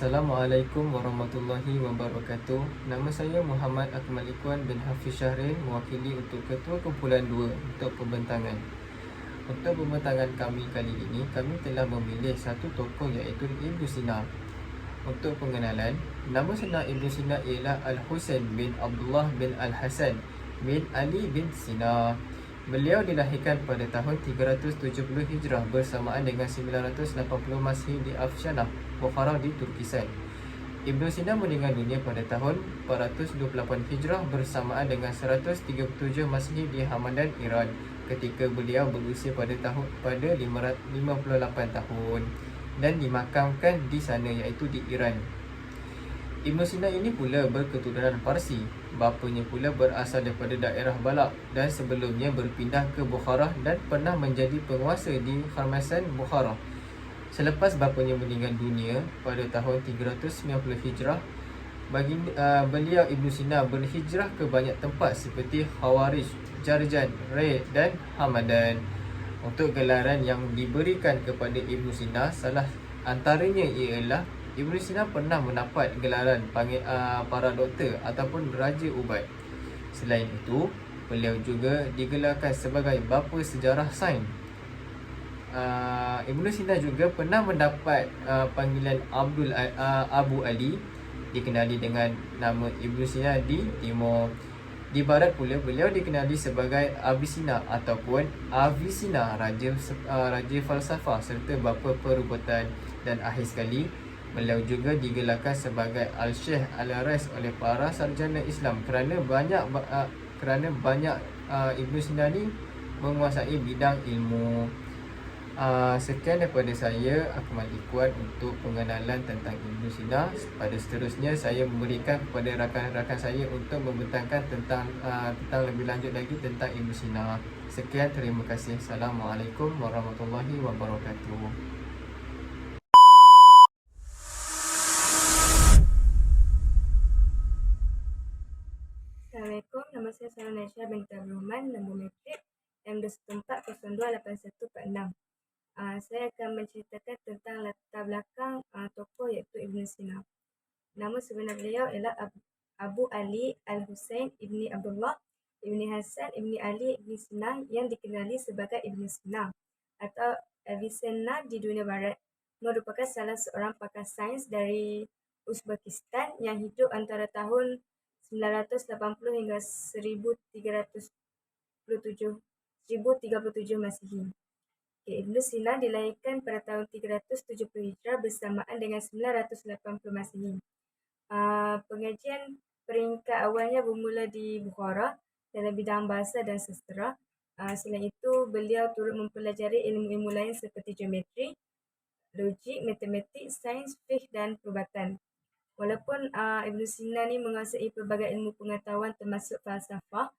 Assalamualaikum warahmatullahi wabarakatuh. Nama saya Muhammad Akmal Ikhwan bin Hafiz Syahrin, mewakili untuk Ketua Kumpulan 2 untuk pembentangan. Untuk pembentangan kami kali ini, kami telah memilih satu tokoh iaitu Ibnu Sina. Untuk pengenalan, nama sebenar Ibnu Sina ialah Al-Husain bin Abdullah bin Al-Hasan bin Ali bin Sina. Beliau dilahirkan pada tahun 370 Hijrah bersamaan dengan 980 Masihi di Afshanah, Bukhara di Turkistan. Ibnu Sina meninggal dunia pada tahun 428 Hijrah bersamaan dengan 137 Masihi di Hamadan, Iran, ketika beliau berusia pada 58 tahun dan dimakamkan di sana iaitu di Iran. Ibnu Sina ini pula berketurunan Parsi. Bapanya pula berasal daripada daerah Balak dan sebelumnya berpindah ke Bukhara dan pernah menjadi penguasa di Kharmasan, Bukhara. Selepas bapanya meninggal dunia pada tahun 390 Hijrah, beliau Ibnu Sina berhijrah ke banyak tempat seperti Khawarij, Jarjan, Ray dan Hamadan. Untuk gelaran yang diberikan kepada Ibnu Sina, salah antaranya ialah Ibnu Sina pernah mendapat gelaran para doktor ataupun Raja Ubat. Selain itu, beliau juga digelarkan sebagai bapa sejarah sains. Ibnu Sina juga pernah mendapat panggilan Abu Ali, dikenali dengan nama Ibnu Sina di Timur. Di barat pula beliau dikenali sebagai Avicenna ataupun Avicenna, raja falsafah serta bapa perubatan. Dan akhir sekali, beliau juga digelarkan sebagai Al-Syekh Al-Rais oleh para sarjana Islam kerana banyak Ibnu Sina ni menguasai bidang ilmu. Sekian daripada saya, Akmal Ikhwan, untuk pengenalan tentang Ibnu Sina. Pada seterusnya, saya memberikan kepada rakan-rakan saya untuk membentangkan tentang lebih lanjut lagi tentang Ibnu Sina. Sekian, terima kasih. Assalamualaikum warahmatullahi wabarakatuh. Assalamualaikum, nama saya Sarah Naisha binti Abdul Rahman, nombor metrik M24028146. Saya akan menceritakan tentang latar belakang tokoh iaitu Ibnu Sina. Nama sebenar beliau ialah Abu Ali Al-Husain Ibni Abdullah Ibni Hasan Ibni Ali Ibni Sina, yang dikenali sebagai Ibnu Sina atau Avicenna di dunia barat. Merupakan salah seorang pakar sains dari Uzbekistan yang hidup antara tahun 980 hingga 1037 Masihi. Ibnu Sina dilahirkan pada tahun 370 Hijrah bersamaan dengan 980 Masihi. Pengajian peringkat awalnya bermula di Bukhara dalam bidang bahasa dan sastera. Selain itu, beliau turut mempelajari ilmu-ilmu lain seperti geometri, logik, matematik, sains, fiqh dan perubatan. Walaupun Ibnu Sina ni menguasai pelbagai ilmu pengetahuan termasuk falsafah,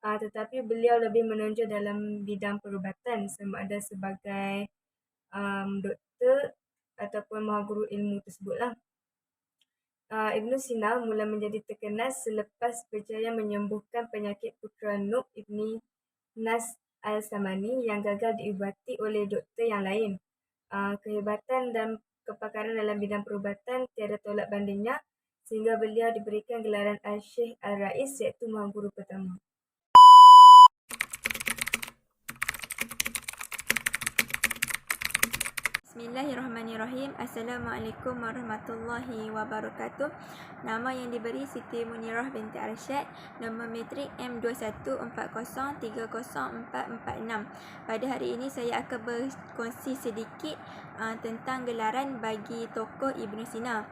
tetapi beliau lebih menonjol dalam bidang perubatan, sama ada sebagai doktor ataupun mahaguru ilmu tersebutlah. Ibnu Sina mula menjadi terkenal selepas berjaya menyembuhkan penyakit putera Nuh Ibni Nas Al-Samani yang gagal diubati oleh doktor yang lain. Kehebatan dan kepakaran dalam bidang perubatan tiada tolak bandingnya, sehingga beliau diberikan gelaran Al-Syekh Al-Rais iaitu mahaguru pertama. Bismillahirrahmanirrahim. Assalamualaikum warahmatullahi wabarakatuh. Nama yang diberi Siti Munirah binti Arsyad, nombor metrik M2140304446. Pada hari ini saya akan berkongsi sedikit tentang gelaran bagi tokoh Ibnu Sina.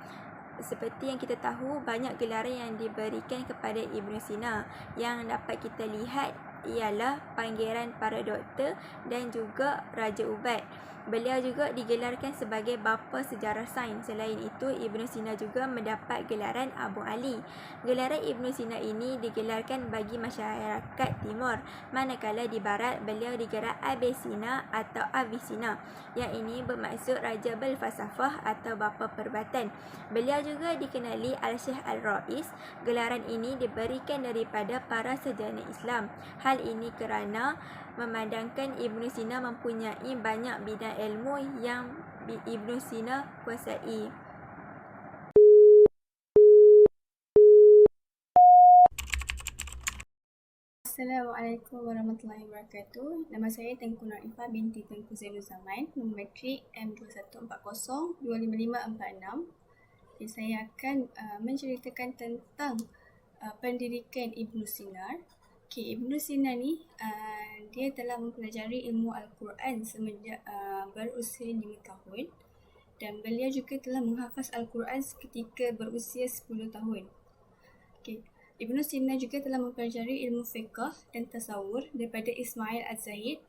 Seperti yang kita tahu, banyak gelaran yang diberikan kepada Ibnu Sina. Yang dapat kita lihat ialah panggilan para doktor dan juga Raja Ubat. Beliau juga digelarkan sebagai bapa sejarah sains. Selain itu, Ibnu Sina juga mendapat gelaran Abu Ali. Gelaran Ibnu Sina ini digelarkan bagi masyarakat timur, manakala di barat beliau digelar Avicenna atau Avicenna. Yang ini bermaksud Raja Berfalsafah atau bapa perubatan. Beliau juga dikenali Al-Syekh Al-Rais. Gelaran ini diberikan daripada para sarjana Islam. Hal ini kerana memandangkan Ibnu Sina mempunyai banyak bidang ilmu yang Ibnu Sina kuasai. Assalamualaikum warahmatullahi wabarakatuh. Nama saya Tengku Naifah binti Tengku Zainul Zaman, nombor matrik M2140255446. Okay, saya akan menceritakan tentang pendidikan Ibnu Sina. Okay, Ibnu Sina ni dia telah mempelajari ilmu Al-Quran semenjak berusia 5 tahun dan beliau juga telah menghafaz Al-Quran ketika berusia 10 tahun. Okay. Ibnu Sina juga telah mempelajari ilmu fiqh dan tasawur daripada Ismail Az-Zahid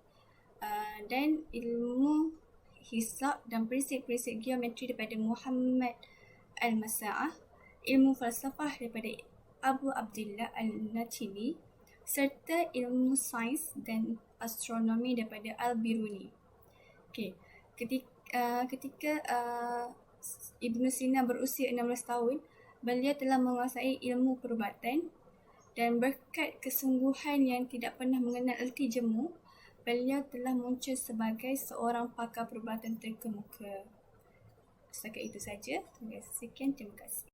dan ilmu hisab dan prinsip-prinsip geometri daripada Muhammad Al-Masa'ah, ilmu falsafah daripada Abu Abdullah Al-Natili serta ilmu sains dan astronomi daripada Al-Biruni. Okay. Ketika Ibnu Sina berusia 16 tahun, beliau telah menguasai ilmu perubatan dan berkat kesungguhan yang tidak pernah mengenal erti jemu, beliau telah muncul sebagai seorang pakar perubatan terkemuka. Setakat itu saja. Sekian, terima kasih.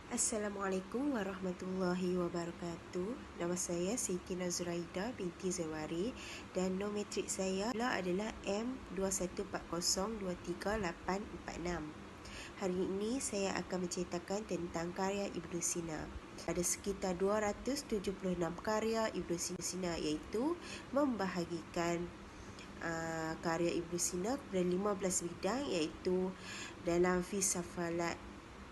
Assalamualaikum warahmatullahi wabarakatuh. Nama saya Siti Nazuraida binti Zawari dan nombor matrik saya adalah M2140238846. Hari ini saya akan menceritakan tentang karya Ibnu Sina. Ada sekitar 276 karya Ibnu Sina iaitu membahagikan karya Ibnu Sina kepada 15 bidang iaitu dalam filsafat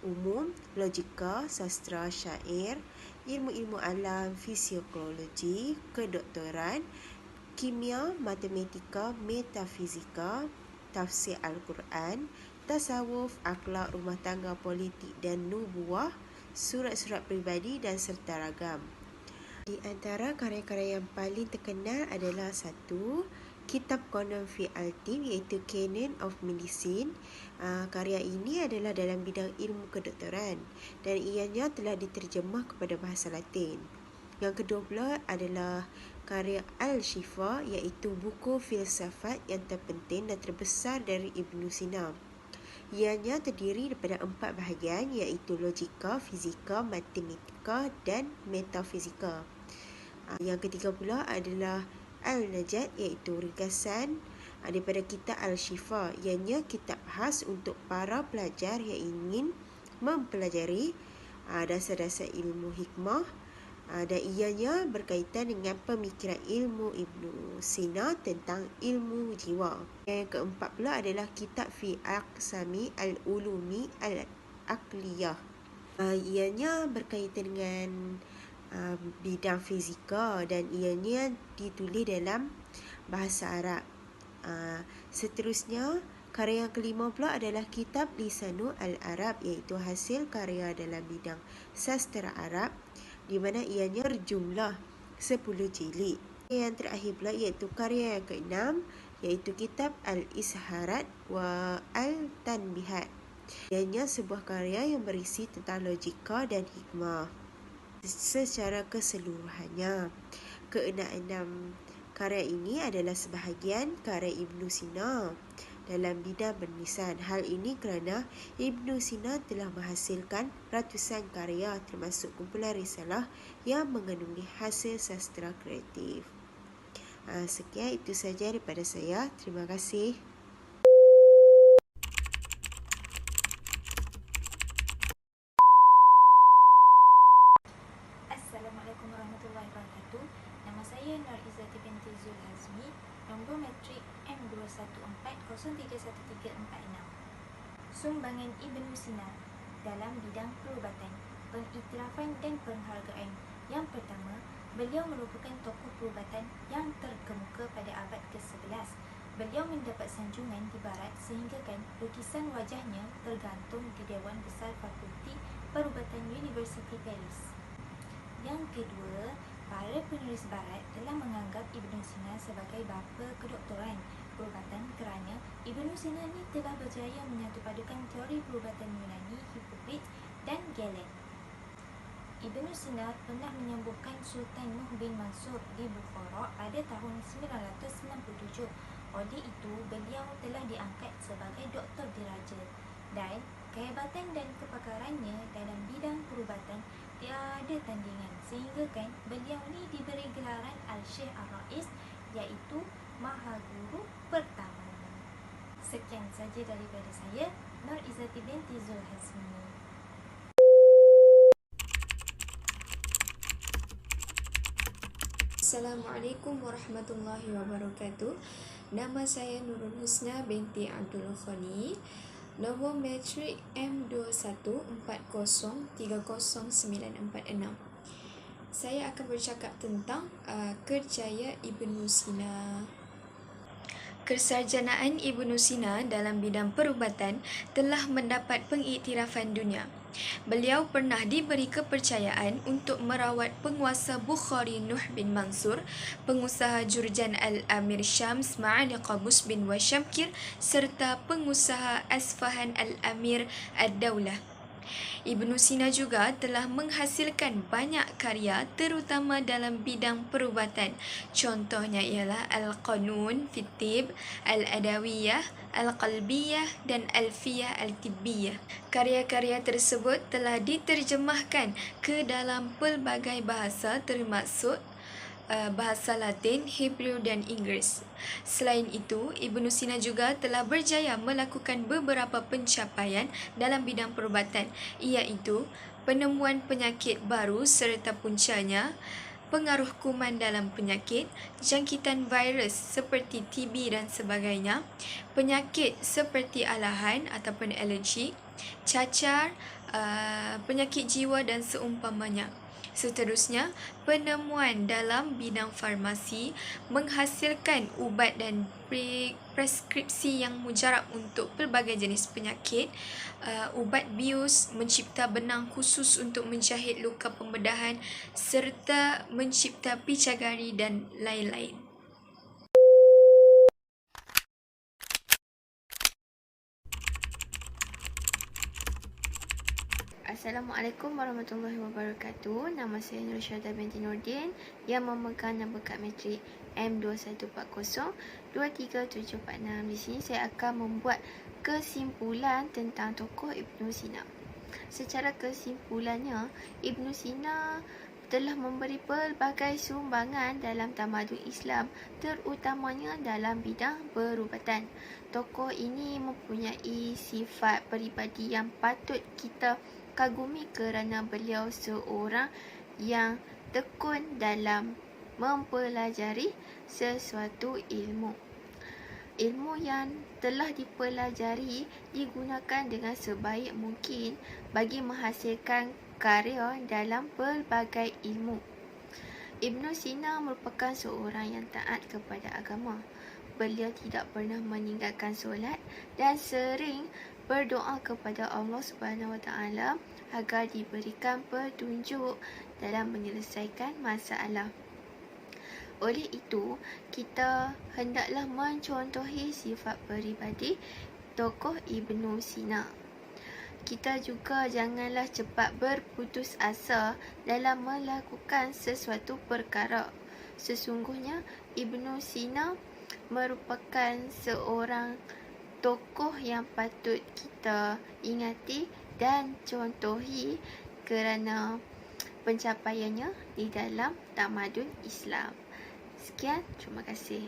umum, logika, sastra syair, ilmu-ilmu alam, fisiologi, kedoktoran, kimia, matematika, metafizika, tafsir Al-Quran, tasawuf, akhlak, rumah tangga, politik dan nubuah, surat-surat peribadi dan serta ragam. Di antara karya-karya yang paling terkenal adalah satu, Kitab Qanon fi Al-Tib iaitu Canon of Medicine. Karya ini adalah dalam bidang ilmu kedoktoran dan ianya telah diterjemah kepada bahasa Latin. Yang kedua pula adalah karya Al-Shifa iaitu buku filsafat yang terpenting dan terbesar dari Ibnu Sina. Ianya terdiri daripada 4 bahagian iaitu logika, fizika, matematika dan metafizika. Yang ketiga pula adalah Al-Najat iaitu ringkasan daripada kitab Al-Shifa. Ianya kitab khas untuk para pelajar yang ingin mempelajari dasar-dasar ilmu hikmah dan ianya berkaitan dengan pemikiran ilmu Ibnu Sina tentang ilmu jiwa. Yang keempat pula adalah kitab Fi Aqsami Al-Ulumi Al-Aqliyah. Ianya berkaitan dengan bidang fizika dan ianya ditulis dalam bahasa Arab. Seterusnya, karya yang kelima pula adalah kitab Lisanul Al-Arab iaitu hasil karya dalam bidang sastra Arab di mana ianya berjumlah 10 jilid. Yang terakhir pula iaitu karya yang keenam iaitu kitab Al-Isharat wa Al-Tanbihat. Ianya sebuah karya yang berisi tentang logika dan hikmah secara keseluruhannya. Keenam karya ini adalah sebahagian karya Ibnu Sina dalam bidang bernisan. Hal ini kerana Ibnu Sina telah menghasilkan ratusan karya termasuk kumpulan risalah yang mengandungi hasil sastra kreatif. Sekian itu saja daripada saya. Terima kasih. Assalamualaikum warahmatullahi wabarakatuh. Nama saya Nur Izzati binti Zul Hazmi, nombor matrik M21403136. Sumbangan Ibnu Sina dalam bidang perubatan, pengiktirafan dan penghargaan. Yang pertama, beliau merupakan tokoh perubatan yang terkemuka pada abad ke-11. Beliau mendapat sanjungan di barat sehinggakan lukisan wajahnya tergantung di Dewan Besar Fakulti Perubatan Universiti Paris. Yang kedua, para penulis barat telah menganggap Ibnu Sina sebagai bapa kedoktoran perubatan kerana Ibnu Sina ni telah berjaya menyatupadukan teori perubatan Yunani, Hippocrates dan Galen. Ibnu Sina pernah menyembuhkan Sultan Nuh bin Mansur di Bukhara pada tahun 997. Oleh itu, beliau telah diangkat sebagai doktor diraja dan kehebatan dan kepakarannya dalam bidang perubatan tiada tandingan, sehingga kan beliau ni diberi gelaran Al-Syekh Ar-Rais, iaitu Mahaguru Pertama. Sekian saja daripada saya, Nur Izzati binti Zulhazmi. Assalamualaikum warahmatullahi wabarakatuh. Nama saya Nurul Husna binti Abdul Khani. Nombor matrik M2140309646. Saya akan bercakap tentang kerjaya Ibnu Sina. Kesarjanaan Ibnu Sina dalam bidang perubatan telah mendapat pengiktirafan dunia. Beliau pernah diberi kepercayaan untuk merawat penguasa Bukhari Nuh bin Mansur, pengusaha Jurjan Al-Amir Syams Ma'ali Qabus bin Washamkir, serta pengusaha Asfahan Al-Amir Ad-Daulah. Ibnu Sina juga telah menghasilkan banyak karya terutama dalam bidang perubatan. Contohnya ialah Al-Qanun fi Tib, Al-Adawiyah, Al-Qalbiyah dan Alfiyah Al-Tibbiyah. Karya-karya tersebut telah diterjemahkan ke dalam pelbagai bahasa termasuk bahasa Latin, Hebrew dan Inggeris. Selain itu, Ibnu Sina juga telah berjaya melakukan beberapa pencapaian dalam bidang perubatan, iaitu penemuan penyakit baru serta puncanya, pengaruh kuman dalam penyakit, jangkitan virus seperti TB dan sebagainya, penyakit seperti alahan ataupun alergi, cacar, penyakit jiwa dan seumpamanya. Seterusnya, penemuan dalam bidang farmasi, menghasilkan ubat dan preskripsi yang mujarab untuk pelbagai jenis penyakit, ubat bius, mencipta benang khusus untuk menjahit luka pembedahan, serta mencipta picagari dan lain-lain. Assalamualaikum warahmatullahi wabarakatuh. Nama saya Nur Syahda binti Nordin yang memegang nombor kad matrik M21402376. Di sini saya akan membuat kesimpulan tentang tokoh Ibnu Sina. Secara kesimpulannya, Ibnu Sina telah memberi pelbagai sumbangan dalam tamadun Islam, terutamanya dalam bidang perubatan. Tokoh ini mempunyai sifat peribadi yang patut kita kagumi kerana beliau seorang yang tekun dalam mempelajari sesuatu ilmu. Ilmu yang telah dipelajari digunakan dengan sebaik mungkin bagi menghasilkan karya dalam pelbagai ilmu. Ibnu Sina merupakan seorang yang taat kepada agama. Beliau tidak pernah meninggalkan solat dan sering berdoa kepada Allah SWT agar diberikan petunjuk dalam menyelesaikan masalah. Oleh itu, kita hendaklah mencontohi sifat peribadi tokoh Ibnu Sina. Kita juga janganlah cepat berputus asa dalam melakukan sesuatu perkara. Sesungguhnya, Ibnu Sina merupakan seorang tokoh yang patut kita ingati dan contohi kerana pencapaiannya di dalam tamadun Islam. Sekian, terima kasih.